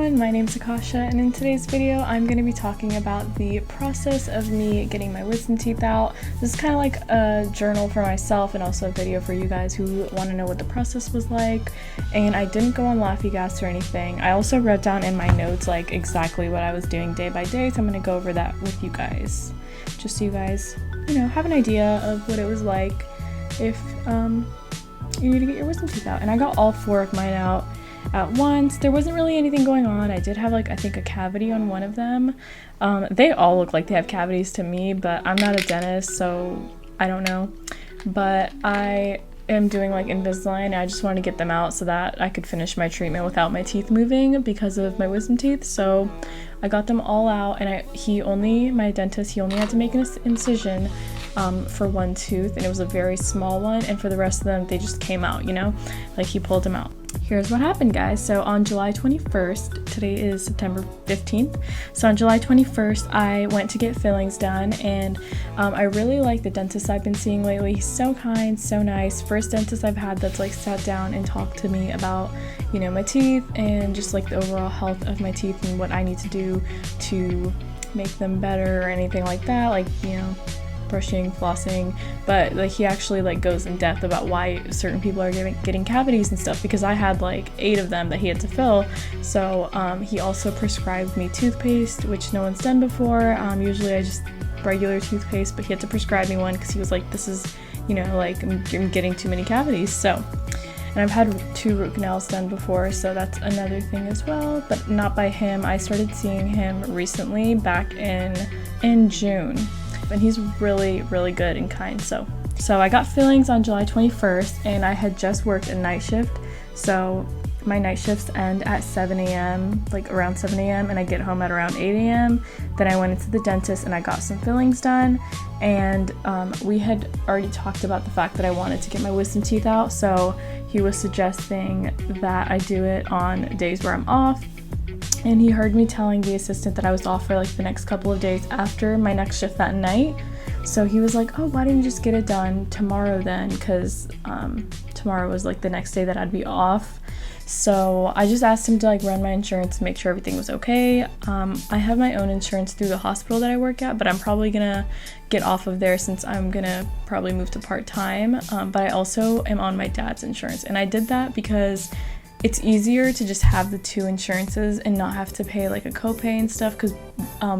everyone, my name is Akasha, and in today's video I'm going to be talking about the process of me getting my wisdom teeth out. This is kind of like a journal for myself and also a video for you guys who want to know what the process was like. And I didn't go on Laffy Gas or anything. I also wrote down in my notes like exactly what I was doing day by day, so I'm going to go over that with you guys, just so you guys, have an idea of what it was like if you need to get your wisdom teeth out. And I got all 4 of mine out at once. There wasn't really anything going on. I did have I think a cavity on one of them. They all look like they have cavities to me, but I'm not a dentist, so I don't know. But I am doing Invisalign, and I just wanted to get them out so that I could finish my treatment without my teeth moving because of my wisdom teeth. So I got them all out, and my dentist, he only had to make an incision for one tooth, and it was a very small one, and for the rest of them they just came out, he pulled them out. Here's what happened, guys. So on July 21st, today is September 15th, so on July 21st I went to get fillings done, and I really like the dentist I've been seeing lately. He's so kind, so nice. First dentist I've had that's sat down and talked to me about my teeth and just the overall health of my teeth and what I need to do to make them better or anything like that, brushing, flossing, but he actually goes in depth about why certain people are getting cavities and stuff, because I had 8 of them that he had to fill. So he also prescribed me toothpaste, which no one's done before. Usually I just regular toothpaste, but he had to prescribe me one because he was like, this is I'm getting too many cavities. So, and I've had 2 root canals done before, so that's another thing as well, but not by him. I started seeing him recently, back in June. And he's really, really good and kind. So I got fillings on July 21st, and I had just worked a night shift. So my night shifts end at 7 a.m., around 7 a.m., and I get home at around 8 a.m. Then I went into the dentist and I got some fillings done. And we had already talked about the fact that I wanted to get my wisdom teeth out. So he was suggesting that I do it on days where I'm off. And he heard me telling the assistant that I was off for the next couple of days after my next shift that night. So he was like, oh, why don't you just get it done tomorrow then? Because tomorrow was the next day that I'd be off. So I just asked him to run my insurance, make sure everything was okay. I have my own insurance through the hospital that I work at, but I'm probably gonna get off of there since I'm gonna probably move to part-time. But I also am on my dad's insurance, and I did that because it's easier to just have the 2 insurances and not have to pay a copay and stuff, because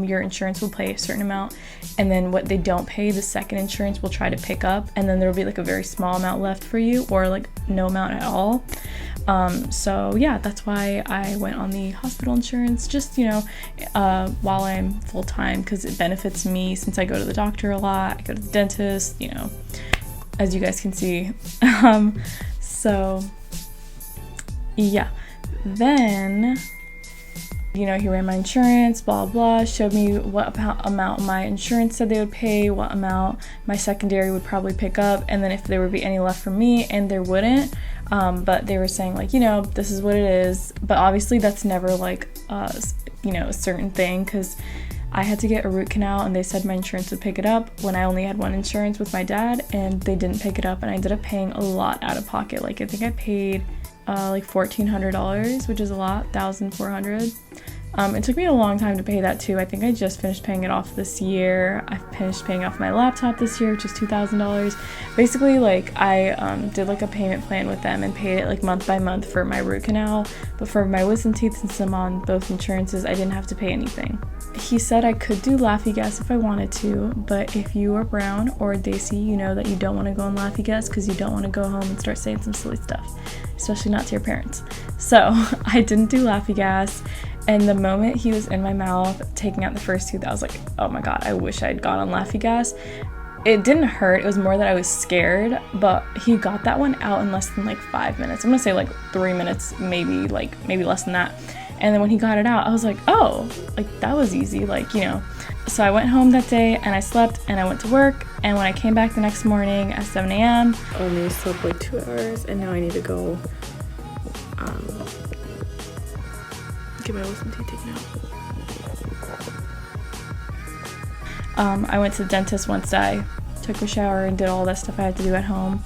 your insurance will pay a certain amount, and then what they don't pay, the second insurance will try to pick up, and then there will be a very small amount left for you, or no amount at all. So yeah, that's why I went on the hospital insurance, just while I'm full-time, because it benefits me since I go to the doctor a lot, I go to the dentist, as you guys can see. So yeah, then he ran my insurance, blah blah, showed me what amount my insurance said they would pay, what amount my secondary would probably pick up, and then if there would be any left for me, and there wouldn't, but they were saying this is what it is. But obviously that's never a certain thing, because I had to get a root canal and they said my insurance would pick it up when I only had one insurance with my dad, and they didn't pick it up, and I ended up paying a lot out of pocket. I think I paid $1,400, which is a lot, $1,400. It took me a long time to pay that too. I think I just finished paying it off this year. I finished paying off my laptop this year, which is $2,000. Basically, I did a payment plan with them and paid it month by month for my root canal. But for my wisdom teeth, since I'm on both insurances, I didn't have to pay anything. He said I could do Laffy Gas if I wanted to, but if you are brown or Daisy, you know that you don't want to go on Laffy Gas because you don't want to go home and start saying some silly stuff, especially not to your parents. So I didn't do Laffy Gas. And the moment he was in my mouth taking out the first tooth, I was like, oh my god, I wish I had gone on Laffy Gas. It didn't hurt, it was more that I was scared, but he got that one out in less than 5 minutes. I'm gonna say 3 minutes, maybe less than that. And then when he got it out, I was like, oh, that was easy, So I went home that day and I slept and I went to work, and when I came back the next morning at 7 a.m. I only slept 2 hours, and now I need to go get my wisdom teeth taken out. I went to the dentist once I took a shower and did all that stuff I had to do at home.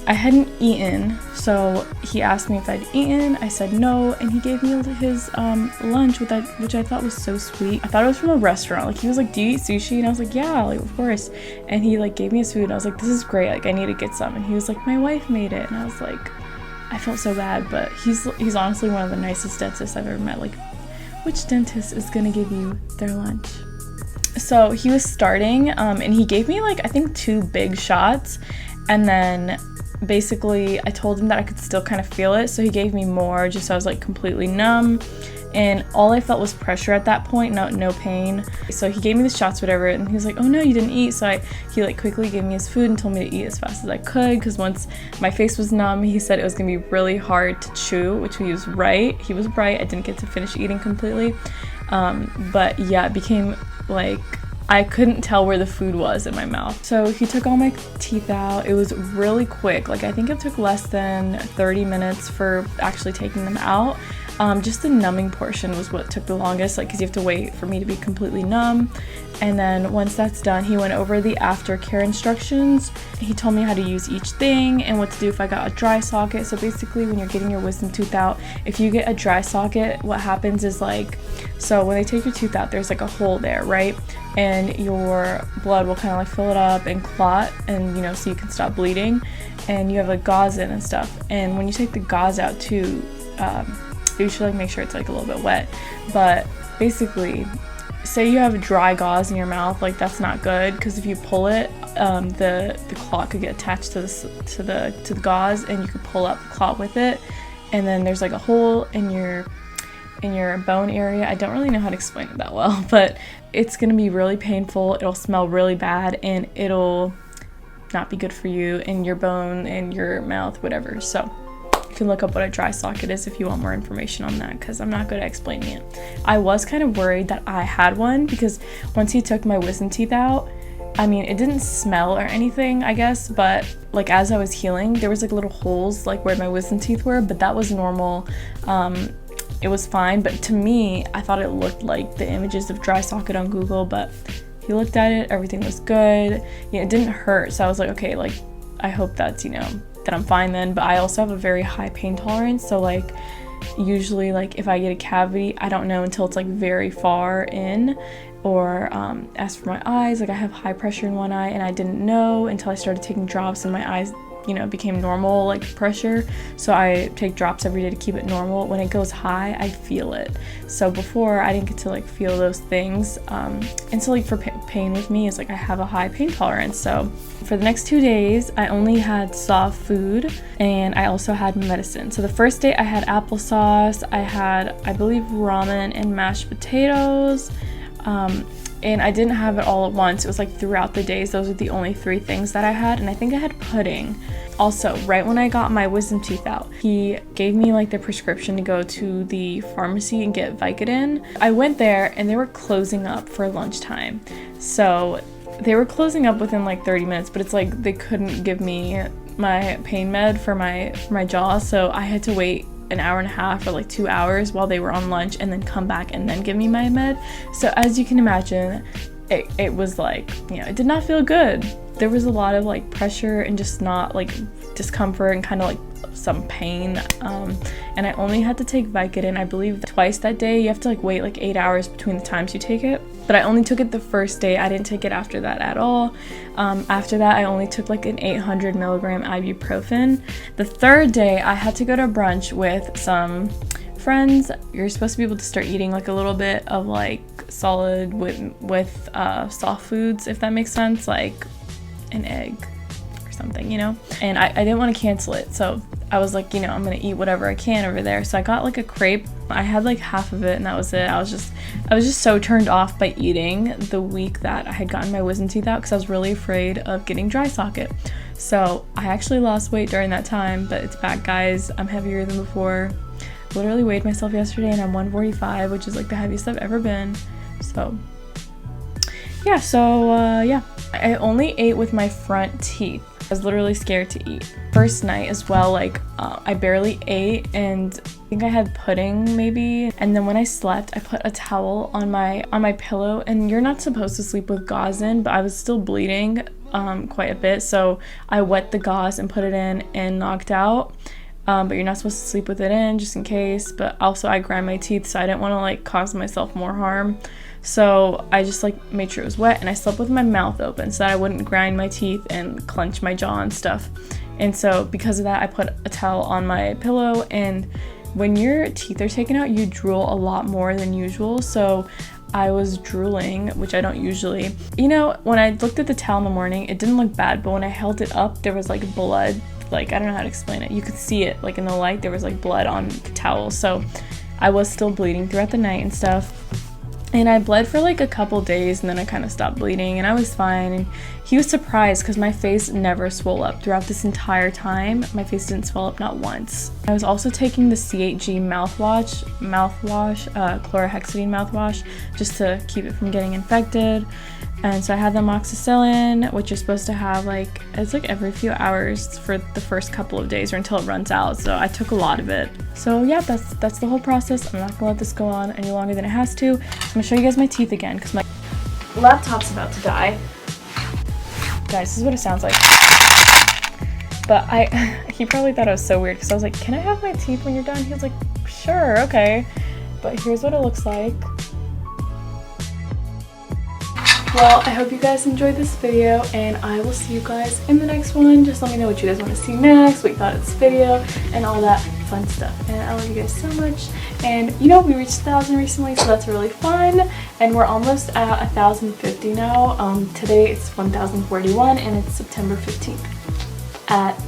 I hadn't eaten, so he asked me if I'd eaten. I said no, and he gave me his lunch, which I thought was so sweet. I thought it was from a restaurant. Like, he was like, do you eat sushi? And I was like, yeah, like, of course. And he like gave me his food, and I was like, this is great, like, I need to get some. And he was like, my wife made it. And I was like, I felt so bad, but he's honestly one of the nicest dentists I've ever met. Like, which dentist is gonna give you their lunch? So he was starting, and he gave me like, I think 2 big shots, and then basically I told him that I could still kind of feel it, so he gave me more, just so I was like completely numb, and all I felt was pressure at that point, no pain. So he gave me the shots, whatever, and he was like, oh no, you didn't eat. So he like quickly gave me his food and told me to eat as fast as I could, because once my face was numb, he said it was gonna be really hard to chew, which he was right. I didn't get to finish eating completely, but yeah, it became like I couldn't tell where the food was in my mouth. So he took all my teeth out. It was really quick. Like, I think it took less than 30 minutes for actually taking them out. Just the numbing portion was what took the longest, like, because you have to wait for me to be completely numb. And then once that's done, he went over the aftercare instructions. He told me how to use each thing and what to do if I got a dry socket. So basically, when you're getting your wisdom tooth out, if you get a dry socket, what happens is like, so when they take your tooth out, there's like a hole there, right? And your blood will kind of like fill it up and clot, and you know, so you can stop bleeding. And you have like gauze in and stuff. And when you take the gauze out too, you should like make sure it's like a little bit wet. But basically, say you have a dry gauze in your mouth, like that's not good, because if you pull it, the clot could get attached to the gauze, and you could pull out the clot with it, and then there's like a hole in your bone area. I don't really know how to explain it that well, but it's gonna be really painful. It'll smell really bad, and it'll not be good for you and your bone and your mouth, whatever. So you can look up what a dry socket is if you want more information on that, because I'm not good at explaining it. I was kind of worried that I had one, because once he took my wisdom teeth out, I mean, it didn't smell or anything, I guess, but like as I was healing, there was like little holes like where my wisdom teeth were, but that was normal. It was fine, but to me, I thought it looked like the images of dry socket on Google, but he looked at it, everything was good. Yeah, it didn't hurt, so I was like, okay, like, I hope that's, you know, that I'm fine then. But I also have a very high pain tolerance, so like, usually like if I get a cavity, I don't know until it's like very far in. Or as for my eyes, like I have high pressure in one eye, and I didn't know until I started taking drops, and my eyes, you know, became normal like pressure. So I take drops every day to keep it normal. When it goes high, I feel it. So before, I didn't get to like feel those things, and so like for pain with me is like I have a high pain tolerance. So for the next 2 days, I only had soft food, and I also had medicine. So the first day I had applesauce, I had, I believe, ramen and mashed potatoes, and I didn't have it all at once. It was like throughout the days. Those are the only 3 things that I had, and I think I had pudding. Also, right when I got my wisdom teeth out, he gave me like the prescription to go to the pharmacy and get Vicodin. I went there, and they were closing up for lunchtime. So they were closing up within like 30 minutes, but it's like they couldn't give me my pain med for my jaw, so I had to wait an hour and a half or like 2 hours while they were on lunch, and then come back and then give me my med. So as you can imagine, it was like, you know, it did not feel good. There was a lot of like pressure and just not like discomfort and kind of like some pain, and I only had to take Vicodin, I believe, twice that day. You have to like wait like 8 hours between the times you take it, but I only took it the first day. I didn't take it after that at all. After that, I only took like an 800 milligram ibuprofen. The third day, I had to go to brunch with some friends. You're supposed to be able to start eating like a little bit of like solid with soft foods, if that makes sense, like an egg or something, you know. And I didn't want to cancel it, so I was like, you know, I'm gonna eat whatever I can over there. So I got like a crepe. I had like half of it, and that was it. I was just so turned off by eating the week that I had gotten my wisdom teeth out, because I was really afraid of getting dry socket. So I actually lost weight during that time, but it's back, guys. I'm heavier than before. Literally weighed myself yesterday, and I'm 145, which is like the heaviest I've ever been. So yeah, yeah, I only ate with my front teeth. I was literally scared to eat. First night as well, like I barely ate, and I think I had pudding maybe. And then when I slept, I put a towel on my pillow, and you're not supposed to sleep with gauze in, but I was still bleeding quite a bit, so I wet the gauze and put it in and knocked out. But you're not supposed to sleep with it in, just in case. But also I grind my teeth, so I didn't want to like cause myself more harm. So I just like made sure it was wet, and I slept with my mouth open so that I wouldn't grind my teeth and clench my jaw and stuff. And so because of that, I put a towel on my pillow, and when your teeth are taken out, you drool a lot more than usual. So I was drooling, which I don't usually. You know, when I looked at the towel in the morning, it didn't look bad, but when I held it up, there was like blood. Like, I don't know how to explain it. You could see it, like in the light, there was like blood on the towel. So I was still bleeding throughout the night and stuff. And I bled for like a couple days, and then I kind of stopped bleeding, and I was fine. And he was surprised because my face never swole up throughout this entire time. My face didn't swell up not once. I was also taking the C8G mouthwash, chlorhexidine mouthwash, just to keep it from getting infected. And so I had the amoxicillin, which you're supposed to have like, it's like every few hours for the first couple of days or until it runs out. So I took a lot of it. So yeah, that's the whole process. I'm not gonna let this go on any longer than it has to. I'm gonna show you guys my teeth again because my laptop's about to die. Guys, this is what it sounds like. But he probably thought I was so weird because I was like, can I have my teeth when you're done? He was like, sure, okay. But here's what it looks like. Well, I hope you guys enjoyed this video, and I will see you guys in the next one. Just let me know what you guys want to see next, what you thought of this video, and all that fun stuff. And I love you guys so much. And you know, we reached 1,000 recently, so that's really fun. And we're almost at 1,050 now. Today it's 1,041, and it's September 15th at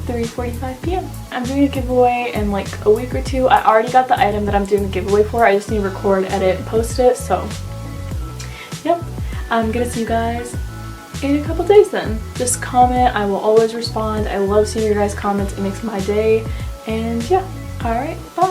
3:45 p.m. I'm doing a giveaway in like a week or two. I already got the item that I'm doing the giveaway for. I just need to record, edit, and post it. So, yep. I'm gonna see you guys in a couple days then. Just comment, I will always respond. I love seeing your guys' comments, it makes my day. And yeah, alright, bye.